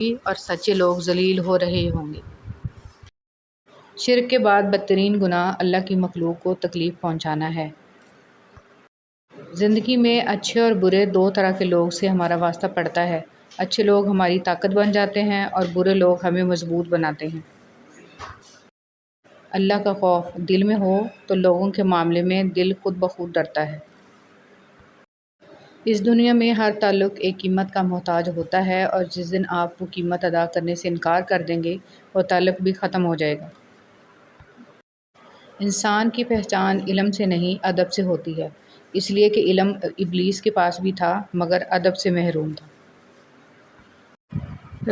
اور سچے لوگ ذلیل ہو رہے ہوں گے۔ شرک کے بعد بدترین گناہ اللہ کی مخلوق کو تکلیف پہنچانا ہے۔ زندگی میں اچھے اور برے دو طرح کے لوگ سے ہمارا واسطہ پڑتا ہے۔ اچھے لوگ ہماری طاقت بن جاتے ہیں اور برے لوگ ہمیں مضبوط بناتے ہیں۔ اللہ کا خوف دل میں ہو تو لوگوں کے معاملے میں دل خود بخود ڈرتا ہے۔ اس دنیا میں ہر تعلق ایک قیمت کا محتاج ہوتا ہے، اور جس دن آپ وہ قیمت ادا کرنے سے انکار کر دیں گے وہ تعلق بھی ختم ہو جائے گا۔ انسان کی پہچان علم سے نہیں ادب سے ہوتی ہے، اس لیے کہ علم ابلیس کے پاس بھی تھا مگر ادب سے محروم تھا۔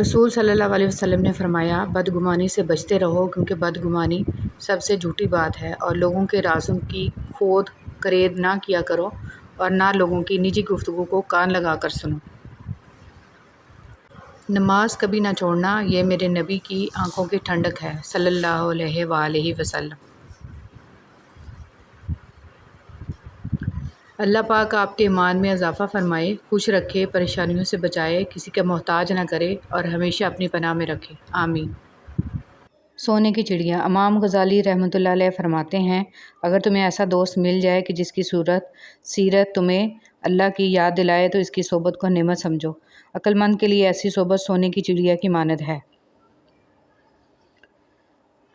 رسول صلی اللہ علیہ وسلم نے فرمایا، بدگمانی سے بچتے رہو کیونکہ بدگمانی سب سے جھوٹی بات ہے، اور لوگوں کے رازوں کی کھود کرید نہ کیا کرو اور نہ لوگوں کی نجی گفتگو کو کان لگا کر سنو۔ نماز کبھی نہ چھوڑنا، یہ میرے نبی کی آنکھوں کی ٹھنڈک ہے صلی اللہ علیہ وآلہ وسلم۔ اللہ پاک آپ کے ایمان میں اضافہ فرمائے، خوش رکھے، پریشانیوں سے بچائے، کسی کا محتاج نہ کرے اور ہمیشہ اپنی پناہ میں رکھے، آمین۔ سونے کی چڑیا۔ امام غزالی رحمۃ اللہ علیہ فرماتے ہیں، اگر تمہیں ایسا دوست مل جائے کہ جس کی سیرت تمہیں اللہ کی یاد دلائے تو اس کی صحبت کو نعمت سمجھو۔ عقل مند کے لیے ایسی صحبت سونے کی چڑیا کی مانند ہے۔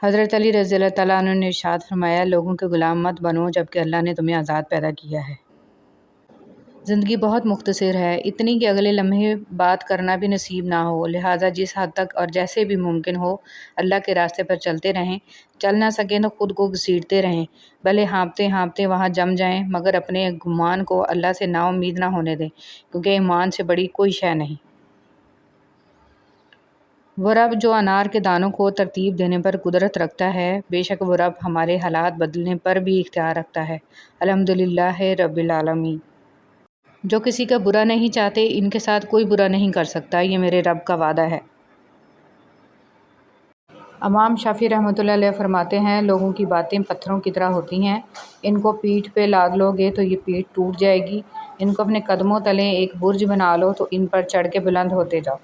حضرت علی رضی اللہ تعالیٰ عنہ نے ارشاد فرمایا، لوگوں کے غلام مت بنو جبکہ اللہ نے تمہیں آزاد پیدا کیا ہے۔ زندگی بہت مختصر ہے، اتنی کہ اگلے لمحے بات کرنا بھی نصیب نہ ہو، لہٰذا جس حد تک اور جیسے بھی ممکن ہو اللہ کے راستے پر چلتے رہیں، چل نہ سکیں تو خود کو گھسیٹتے رہیں، بھلے ہانپتے ہانپتے وہاں جم جائیں، مگر اپنے گمان کو اللہ سے نا امید نہ ہونے دیں، کیونکہ ایمان سے بڑی کوئی شے نہیں۔ وہ رب جو انار کے دانوں کو ترتیب دینے پر قدرت رکھتا ہے، بے شک وہ رب ہمارے حالات بدلنے پر بھی اختیار رکھتا ہے۔ الحمدللہ رب العالمین۔ جو کسی کا برا نہیں چاہتے، ان کے ساتھ کوئی برا نہیں کر سکتا، یہ میرے رب کا وعدہ ہے۔ امام شافعی رحمۃ اللہ علیہ فرماتے ہیں، لوگوں کی باتیں پتھروں کی طرح ہوتی ہیں، ان کو پیٹھ پہ لاد لو گے تو یہ پیٹھ ٹوٹ جائے گی، ان کو اپنے قدموں تلے ایک برج بنا لو تو ان پر چڑھ کے بلند ہوتے جاؤ۔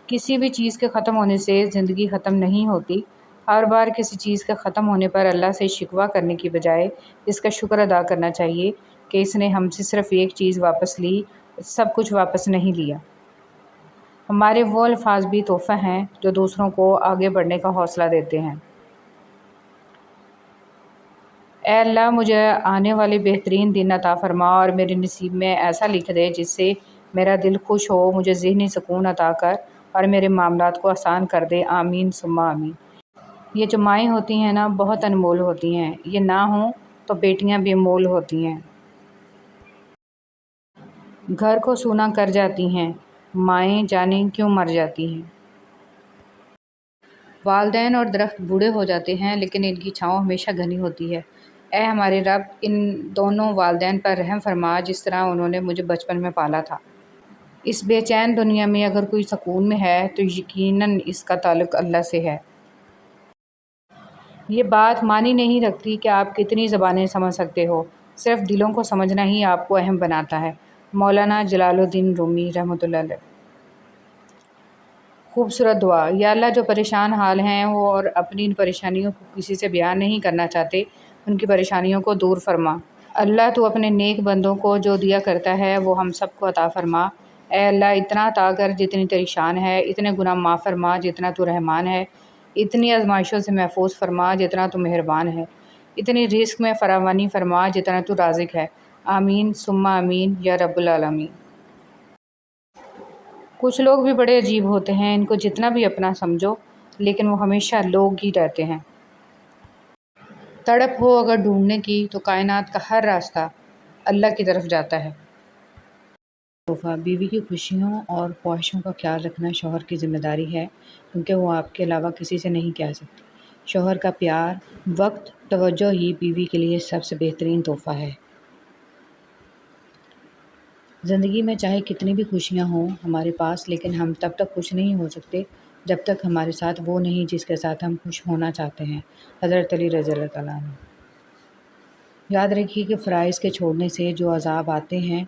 کسی بھی چیز کے ختم ہونے سے زندگی ختم نہیں ہوتی۔ ہر بار کسی چیز کے ختم ہونے پر اللہ سے شکوہ کرنے کی بجائے اس کا شکر ادا کرنا چاہیے کہ اس نے ہم سے صرف ایک چیز واپس لی، سب کچھ واپس نہیں لیا۔ ہمارے وہ الفاظ بھی تحفہ ہیں جو دوسروں کو آگے بڑھنے کا حوصلہ دیتے ہیں۔ اے اللہ، مجھے آنے والے بہترین دن عطا فرما اور میرے نصیب میں ایسا لکھ دے جس سے میرا دل خوش ہو، مجھے ذہنی سکون عطا کر اور میرے معاملات کو آسان کر دے، آمین ثم آمین۔ یہ جو مائیں ہوتی ہیں نا، بہت انمول ہوتی ہیں، یہ نہ ہوں تو بیٹیاں بے مول ہوتی ہیں۔ گھر کو سونا کر جاتی ہیں، مائیں جانے کیوں مر جاتی ہیں۔ والدین اور درخت بوڑھے ہو جاتے ہیں لیکن ان کی چھاؤں ہمیشہ گھنی ہوتی ہے۔ اے ہمارے رب، ان دونوں والدین پر رحم فرما جس طرح انہوں نے مجھے بچپن میں پالا تھا۔ اس بے چین دنیا میں اگر کوئی سکون میں ہے تو یقیناً اس کا تعلق اللہ سے ہے۔ یہ بات معنی نہیں رکھتی کہ آپ کتنی زبانیں سمجھ سکتے ہو، صرف دلوں کو سمجھنا ہی آپ کو اہم بناتا ہے۔ مولانا جلال الدین رومی رحمۃ اللہ علیہ۔ خوبصورت دعا۔ یا اللہ، جو پریشان حال ہیں وہ اور اپنی ان پریشانیوں کو کسی سے بیان نہیں کرنا چاہتے، ان کی پریشانیوں کو دور فرما۔ اللہ، تو اپنے نیک بندوں کو جو دیا کرتا ہے وہ ہم سب کو عطا فرما۔ اے اللہ، اتنا عطا کر جتنی تیری شان ہے، اتنے گناہ معاف فرما جتنا تو رحمان ہے، اتنی آزمائشوں سے محفوظ فرما جتنا تو مہربان ہے، اتنی رزق میں فراوانی فرما جتنا تو رازق ہے، آمین ثم آمین یا رب العالمین۔ کچھ لوگ بھی بڑے عجیب ہوتے ہیں، ان کو جتنا بھی اپنا سمجھو لیکن وہ ہمیشہ لوگ ہی رہتے ہیں۔ تڑپ ہو اگر ڈھونڈنے کی تو کائنات کا ہر راستہ اللہ کی طرف جاتا ہے۔ تحفہ۔ بیوی کی خوشیوں اور خواہشوں کا خیال رکھنا شوہر کی ذمہ داری ہے، کیونکہ وہ آپ کے علاوہ کسی سے نہیں کہہ سکتی۔ شوہر کا پیار، وقت، توجہ ہی بیوی کے لیے سب سے بہترین تحفہ ہے۔ زندگی میں چاہے کتنی بھی خوشیاں ہوں ہمارے پاس، لیکن ہم تب تک خوش نہیں ہو سکتے جب تک ہمارے ساتھ وہ نہیں جس کے ساتھ ہم خوش ہونا چاہتے ہیں۔ حضرت علی رضی اللہ تعالیٰ عنہ۔ یاد رکھیے کہ فرائض کے چھوڑنے سے جو عذاب آتے ہیں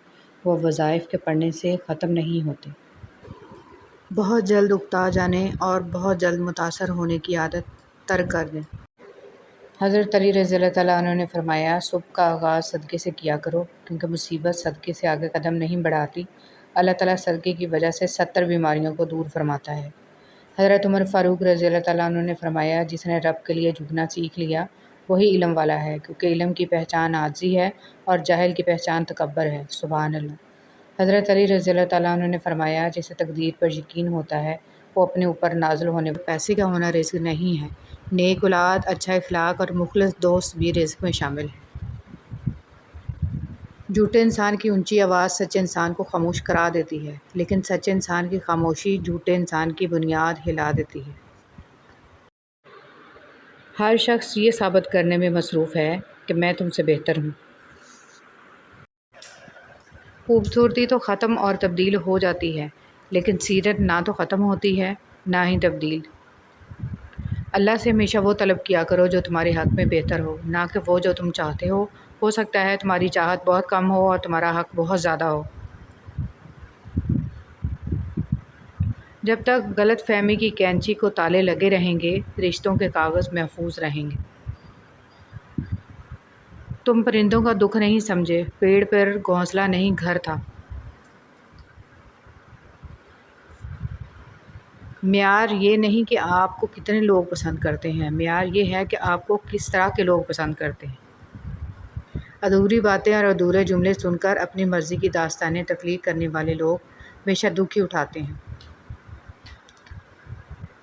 وہ وظائف کے پڑھنے سے ختم نہیں ہوتے۔ بہت جلد اکتا جانے اور بہت جلد متاثر ہونے کی عادت ترک کر دیں۔ حضرت علی رضی اللہ تعالیٰ عنہ نے فرمایا، صبح کا آغاز صدقے سے کیا کرو، کیونکہ مصیبت صدقے سے آگے قدم نہیں بڑھاتی۔ اللہ تعالیٰ صدقے کی وجہ سے 70 بیماریوں کو دور فرماتا ہے۔ حضرت عمر فاروق رضی اللہ تعالیٰ عنہ نے فرمایا، جس نے رب کے لیے جھکنا سیکھ لیا وہی علم والا ہے، کیونکہ علم کی پہچان عاجزی ہے اور جاہل کی پہچان تکبر ہے۔ سبحان اللہ۔ حضرت علی رضی اللہ تعالیٰ عنہ نے فرمایا، جسے تقدیر پر یقین ہوتا ہے وہ اپنے اوپر نازل ہونے پیسے کا ہونا رزق نہیں ہے، نیک اولاد، اچھا اخلاق اور مخلص دوست بھی رزق میں شامل ہیں۔ جھوٹے انسان کی اونچی آواز سچے انسان کو خاموش کرا دیتی ہے، لیکن سچے انسان کی خاموشی جھوٹے انسان کی بنیاد ہلا دیتی ہے۔ ہر شخص یہ ثابت کرنے میں مصروف ہے کہ میں تم سے بہتر ہوں۔ خوبصورتی تو ختم اور تبدیل ہو جاتی ہے، لیکن سیرت نہ تو ختم ہوتی ہے نہ ہی تبدیل۔ اللہ سے ہمیشہ وہ طلب کیا کرو جو تمہارے حق میں بہتر ہو، نہ کہ وہ جو تم چاہتے ہو۔ ہو سکتا ہے تمہاری چاہت بہت کم ہو اور تمہارا حق بہت زیادہ ہو۔ جب تک غلط فہمی کی کینچی کو تالے لگے رہیں گے، رشتوں کے کاغذ محفوظ رہیں گے۔ تم پرندوں کا دکھ نہیں سمجھے، پیڑ پر گھونسلہ نہیں گھر تھا۔ معیار یہ نہیں کہ آپ کو کتنے لوگ پسند کرتے ہیں، معیار یہ ہے کہ آپ کو کس طرح کے لوگ پسند کرتے ہیں۔ ادھوری باتیں اور ادھورے جملے سن کر اپنی مرضی کی داستانیں تخلیق کرنے والے لوگ ہمیشہ دکھ ہی اٹھاتے ہیں۔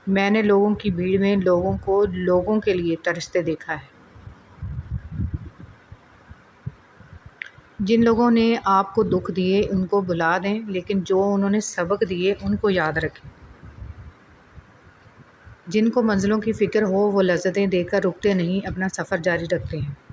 میں نے لوگوں کی بھیڑ میں لوگوں کو لوگوں کے لیے ترستے دیکھا ہے۔ جن لوگوں نے آپ کو دکھ دیے ان کو بھلا دیں، لیکن جو انہوں نے سبق دیے ان کو یاد رکھیں۔ جن کو منزلوں کی فکر ہو وہ لذتیں دے کر رکتے نہیں، اپنا سفر جاری رکھتے ہیں۔